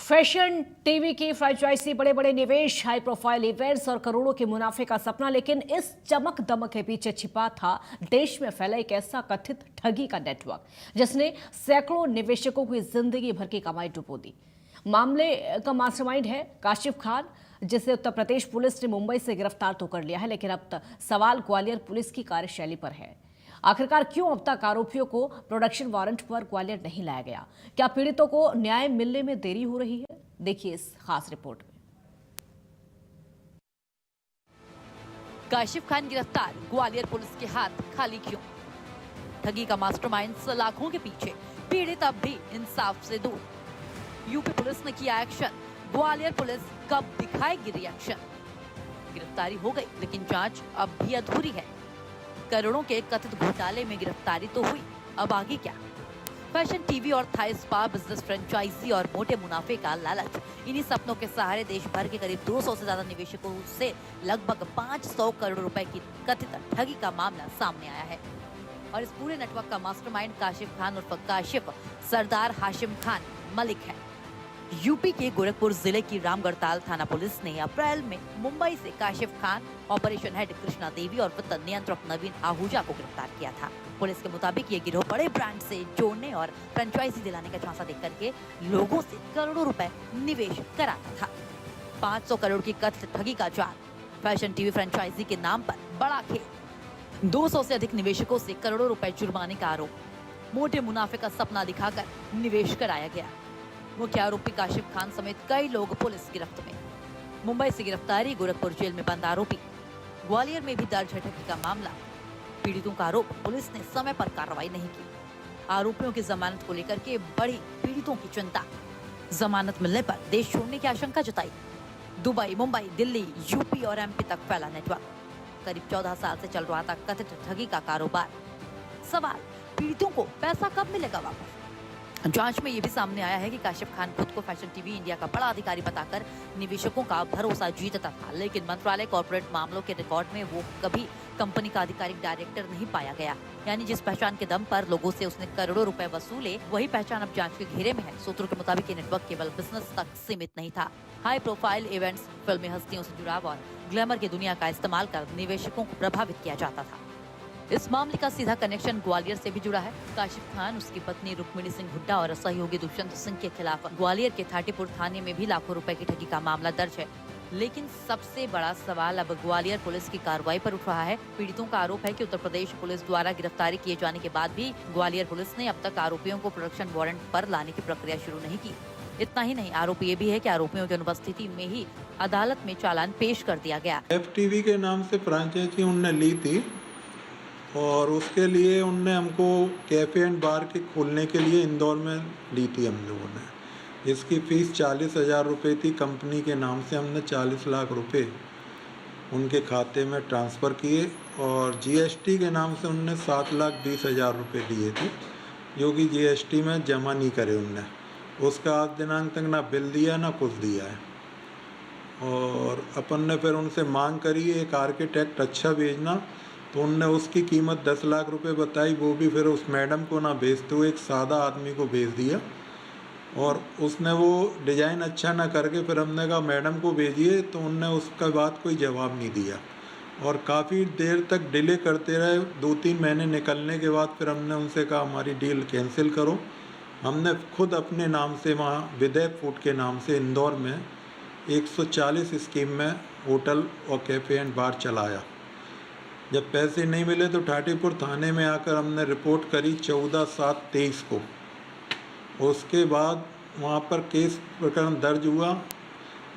Fashion TV की franchise, बड़े बड़े निवेश, हाई प्रोफाइल इवेंट्स और करोड़ों के मुनाफे का सपना। लेकिन इस चमक दमक के पीछे छिपा था देश में फैला एक ऐसा कथित ठगी का नेटवर्क जिसने सैकड़ों निवेशकों की जिंदगी भर की कमाई डुबो दी। मामले का मास्टरमाइंड है काशिफ खान, जिसे उत्तर प्रदेश पुलिस ने मुंबई से गिरफ्तार तो कर लिया है, लेकिन अब तक सवाल ग्वालियर पुलिस की कार्यशैली पर है। आखिरकार क्यों अब तक आरोपियों को प्रोडक्शन वारंट पर ग्वालियर नहीं लाया गया? क्या पीड़ितों को न्याय मिलने में देरी हो रही है? देखिए इस खास रिपोर्ट में। काशिफ खान गिरफ्तार, ग्वालियर पुलिस के हाथ खाली क्यों? ठगी का मास्टरमाइंड सलाखों के पीछे, पीड़ित अब भी इंसाफ से दूर। यूपी पुलिस ने किया एक्शन, ग्वालियर पुलिस कब दिखाएगी रिएक्शन? गिरफ्तारी हो गई, लेकिन जांच अब भी अधूरी है। करोड़ों के कथित घोटाले में गिरफ्तारी तो हुई, अब आगे क्या? फैशन टीवी और थाई स्पा बिजनेस फ्रेंचाइजी और मोटे मुनाफे का लालच, इन्हीं सपनों के सहारे देश भर के करीब 200 से ज्यादा निवेशकों से लगभग 500 करोड़ रुपए की कथित ठगी का मामला सामने आया है। और इस पूरे नेटवर्क का मास्टरमाइंड काशिफ खान उर्फ काशिफ सरदार हाशिम खान मलिक है। यूपी के गोरखपुर जिले की रामगढ़ताल थाना पुलिस ने अप्रैल में मुंबई से काशिफ खान, ऑपरेशन हेड कृष्णा देवी और वित्त नियंत्रक नवीन आहूजा को गिरफ्तार किया था। पुलिस के मुताबिक ये गिरोह बड़े ब्रांड से जोड़ने और फ्रेंचाइजी दिलाने का झांसा देकर के लोगों से करोड़ों रुपए निवेश कराता था। 500 करोड़ की कथित ठगी का जाल, फैशन टीवी फ्रेंचाइजी के नाम पर बड़ा खेल, 200 से अधिक निवेशकों से करोड़ों रुपए जुर्माने का आरोप, मोटे मुनाफे का सपना दिखाकर निवेश कराया गया। मुख्य आरोपी काशिफ खान समेत कई लोग पुलिस गिरफ्त में। मुंबई से गिरफ्तारी, गोरखपुर जेल में बंद आरोपी। ग्वालियर में भी दर्ज है ठगी का मामला। पीड़ितों का आरोप, पुलिस ने समय पर कार्रवाई नहीं की। आरोपियों की जमानत को लेकर के बढ़ी पीड़ितों की चिंता। जमानत मिलने पर देश छोड़ने की आशंका जताई। दुबई, मुंबई, दिल्ली, यूपी और एमपी तक फैला नेटवर्क। करीब 14 साल से चल रहा था कथित ठगी का कारोबार। सवाल, पीड़ितों को पैसा कब मिलेगा वापस? जांच में ये भी सामने आया है कि काशिफ खान खुद को फैशन टीवी इंडिया का बड़ा अधिकारी बताकर निवेशकों का भरोसा जीतता था, लेकिन मंत्रालय कॉर्पोरेट मामलों के रिकॉर्ड में वो कभी कंपनी का आधिकारिक डायरेक्टर नहीं पाया गया। यानी जिस पहचान के दम पर लोगों से उसने करोड़ों रुपए वसूले, वही पहचान अब जांच के घेरे में है। सूत्रों के मुताबिक ये नेटवर्क केवल बिजनेस तक सीमित नहीं था। हाई प्रोफाइल इवेंट्स, फिल्मी हस्तियों से जुड़ाव और ग्लैमर की दुनिया का इस्तेमाल कर निवेशकों को प्रभावित किया जाता था। इस मामले का सीधा कनेक्शन ग्वालियर से भी जुड़ा है। काशिफ खान, उसकी पत्नी रुक्मिणी सिंह हुड्डा और सहयोगी दुष्यंत सिंह के खिलाफ ग्वालियर के थाटीपुर थाने में भी लाखों रुपए की ठगी का मामला दर्ज है। लेकिन सबसे बड़ा सवाल अब ग्वालियर पुलिस की कार्रवाई पर उठ रहा है। पीड़ितों का आरोप है कि उत्तर प्रदेश पुलिस द्वारा गिरफ्तारी किए जाने के बाद भी ग्वालियर पुलिस ने अब तक आरोपियों को प्रोडक्शन वारंट पर लाने की प्रक्रिया शुरू नहीं की। इतना ही नहीं, आरोप ये भी है कि आरोपियों की अनुपस्थिति में ही अदालत में चालान पेश कर दिया गया। FTV के नाम से फ्रांचाइजी उनने ली थी और उसके लिए उनने हमको कैफ़े एंड बार के खोलने के लिए इंदौर में ली थी हम लोगों ने। इसकी फ़ीस 40,000 रुपये थी। कंपनी के नाम से हमने 40 लाख रुपए उनके खाते में ट्रांसफ़र किए और GST के नाम से उनने 7,20,000 रुपये दिए थे, जो कि GST में जमा नहीं करे उनने। उसका आज दिनांक तक ना बिल दिया ना कुछ दिया है। और अपन ने फिर उनसे मांग करी एक आर्किटेक्ट अच्छा भेजना, तो उनने उसकी कीमत 10 लाख रुपए बताई। वो भी फिर उस मैडम को ना भेजते हुए एक सादा आदमी को भेज दिया और उसने वो डिज़ाइन अच्छा ना करके फिर हमने कहा मैडम को भेजिए, तो उनने उसका बाद कोई जवाब नहीं दिया और काफ़ी देर तक डिले करते रहे। 2-3 महीने निकलने के बाद फिर हमने उनसे कहा हमारी डील कैंसिल करो। हमने खुद अपने नाम से वहाँ विदय फूड के नाम से इंदौर में 140 स्कीम में होटल और कैफ़े एंड बार चलाया। जब पैसे नहीं मिले तो थाटीपुर थाने में आकर हमने रिपोर्ट करी 14/7/23 को। उसके बाद वहाँ पर केस प्रकरण दर्ज हुआ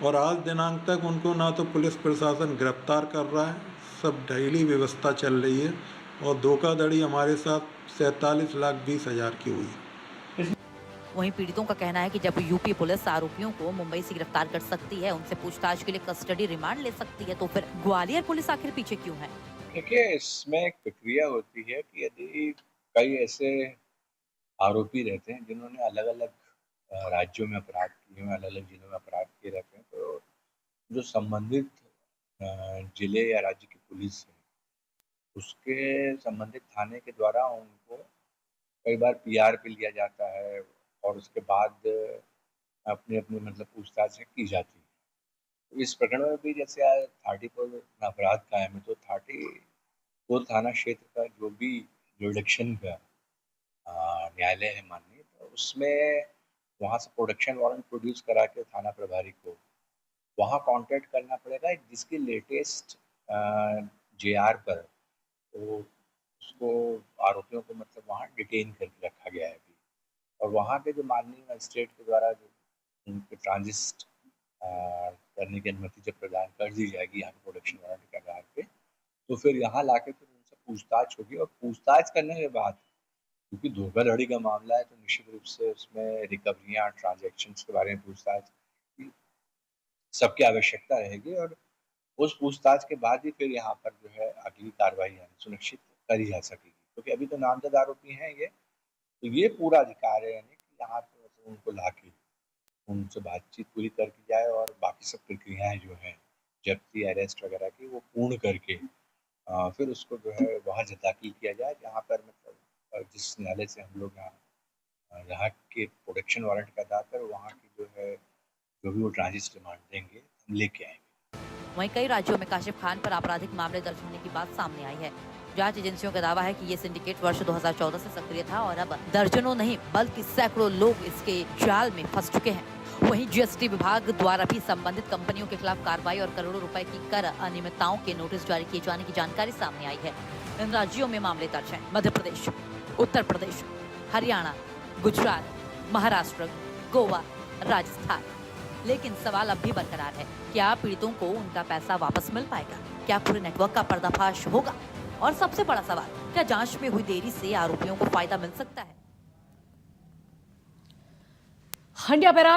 और आज दिनांक तक उनको ना तो पुलिस प्रशासन गिरफ्तार कर रहा है, सब ढीली व्यवस्था चल रही है और धोखाधड़ी हमारे साथ 47,20,000 की हुई। वहीं पीड़ितों का कहना है कि जब यूपी पुलिस आरोपियों को मुंबई से गिरफ्तार कर सकती है, उनसे पूछताछ के लिए कस्टडी रिमांड ले सकती है, तो फिर ग्वालियर पुलिस आखिर पीछे क्यों है? देखिए, इसमें एक प्रक्रिया होती है कि यदि कई ऐसे आरोपी रहते हैं जिन्होंने अलग-अलग राज्यों में अपराध किए हैं, अलग-अलग जिलों में अपराध किए रहते हैं, तो जो संबंधित जिले या राज्य की पुलिस है, उसके संबंधित थाने के द्वारा उनको कई बार PR पे लिया जाता है और उसके बाद अपनी अपनी मतलब पूछताछ की जाती है। तो इस प्रकरण में भी जैसे आज थाटीपुर में अपराध कायम है, तो थाटीपुर थाना क्षेत्र का जो भी जुरिडिक्शन का न्यायालय है माननीय, तो उसमें वहाँ से प्रोडक्शन वारंट प्रोड्यूस करा के थाना प्रभारी को वहाँ कॉन्टैक्ट करना पड़ेगा, जिसकी लेटेस्ट जेआर पर तो उसको आरोपियों को मतलब वहाँ डिटेन करके रखा गया है अभी। और वहाँ के जो माननीय मजिस्ट्रेट के द्वारा जो उनके ट्रांजिट करने की अनुमति जब प्रदान कर दी जाएगी यहाँ पे प्रोडक्शन वारंट के आधार पे, तो फिर यहाँ लाके फिर उनसे पूछताछ होगी। और पूछताछ करने के बाद, क्योंकि धोखाधड़ी का मामला है, तो निश्चित रूप से उसमें रिकवरियाँ, ट्रांजैक्शंस के बारे में पूछताछ की सबकी आवश्यकता रहेगी। और उस पूछताछ के बाद ही फिर यहाँ पर जो है अगली कार्रवाई यानी सुनिश्चित करी जा सकेगी, क्योंकि अभी तो नामजद आरोपी हैं ये, तो ये पूरा अधिकार है यानी कि यहाँ पे मतलब उनको लाके उनसे बातचीत पूरी कर की जाए और बाकी सब प्रक्रियाएं जो हैं जब्ती, अरेस्ट वगैरह की, वो पूर्ण करके फिर उसको जो है वहाँ दाखिल किया जाए, जहाँ पर मतलब जिस न्यायालय से हम लोग यहाँ के प्रोडक्शन वारंट के आधार पर वहाँ की जो है जो भी वो ट्रांजिट रिमांड देंगे हम लेके आएंगे। वहीं कई राज्यों में काशिफ खान पर आपराधिक मामले दर्ज होने की बात सामने आई है। जांच एजेंसियों का दावा है कि ये सिंडिकेट वर्ष 2014 से सक्रिय था और अब दर्जनों नहीं बल्कि सैकड़ों लोग इसके जाल में फंस चुके हैं। वहीं जीएसटी विभाग द्वारा भी संबंधित कंपनियों के खिलाफ कार्रवाई और करोड़ों रुपए की कर अनियमितताओं के नोटिस जारी किए जाने की जानकारी सामने आई है। इन राज्यों में मामले दर्ज हैं मध्य प्रदेश, उत्तर प्रदेश, हरियाणा, गुजरात, महाराष्ट्र, गोवा, राजस्थान। लेकिन सवाल अब भी बरकरार है, क्या पीड़ितों को उनका पैसा वापस मिल पाएगा? क्या पूरे नेटवर्क का पर्दाफाश होगा? और सबसे बड़ा सवाल, क्या जांच में हुई देरी से आरोपियों को फायदा मिल सकता है? हंडिया बैराज